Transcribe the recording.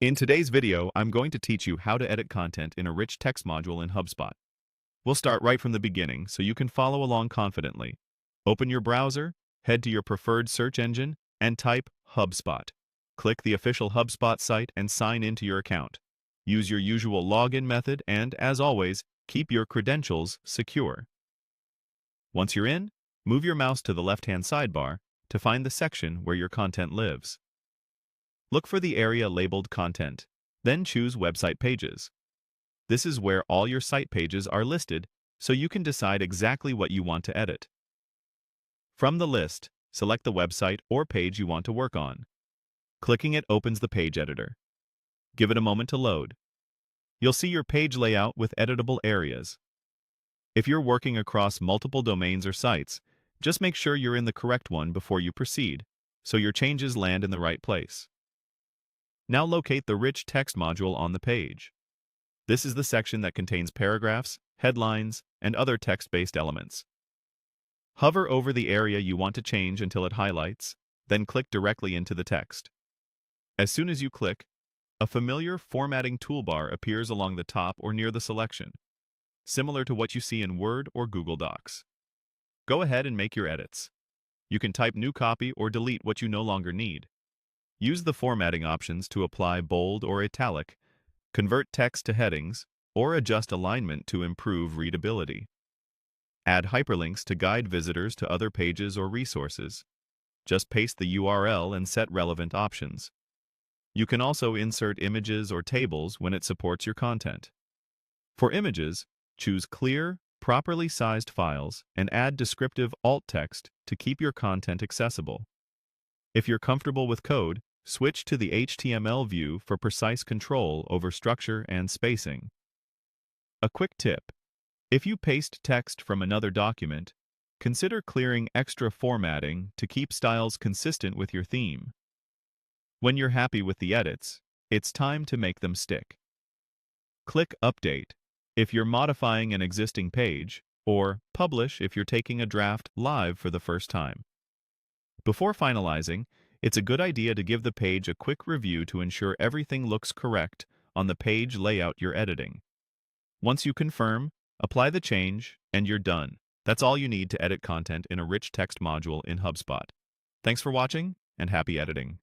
In today's video, I'm going to teach you how to edit content in a rich text module in HubSpot. We'll start right from the beginning so you can follow along confidently. Open your browser, head to your preferred search engine, and type HubSpot. Click the official HubSpot site and sign into your account. Use your usual login method and, as always, keep your credentials secure. Once you're in, move your mouse to the left-hand sidebar to find the section where your content lives. Look for the area labeled Content, then choose Website Pages. This is where all your site pages are listed, so you can decide exactly what you want to edit. From the list, select the website or page you want to work on. Clicking it opens the page editor. Give it a moment to load. You'll see your page layout with editable areas. If you're working across multiple domains or sites, just make sure you're in the correct one before you proceed, so your changes land in the right place. Now locate the rich text module on the page. This is the section that contains paragraphs, headlines, and other text-based elements. Hover over the area you want to change until it highlights, then click directly into the text. As soon as you click, a familiar formatting toolbar appears along the top or near the selection, similar to what you see in Word or Google Docs. Go ahead and make your edits. You can type new copy or delete what you no longer need. Use the formatting options to apply bold or italic, convert text to headings, or adjust alignment to improve readability. Add hyperlinks to guide visitors to other pages or resources. Just paste the URL and set relevant options. You can also insert images or tables when it supports your content. For images, choose clear, properly sized files and add descriptive alt text to keep your content accessible. If you're comfortable with code, switch to the HTML view for precise control over structure and spacing. A quick tip: if you paste text from another document, consider clearing extra formatting to keep styles consistent with your theme. When you're happy with the edits, it's time to make them stick. Click Update if you're modifying an existing page, or Publish if you're taking a draft live for the first time. Before finalizing, it's a good idea to give the page a quick review to ensure everything looks correct on the page layout you're editing. Once you confirm, apply the change, and you're done. That's all you need to edit content in a rich text module in HubSpot. Thanks for watching, and happy editing.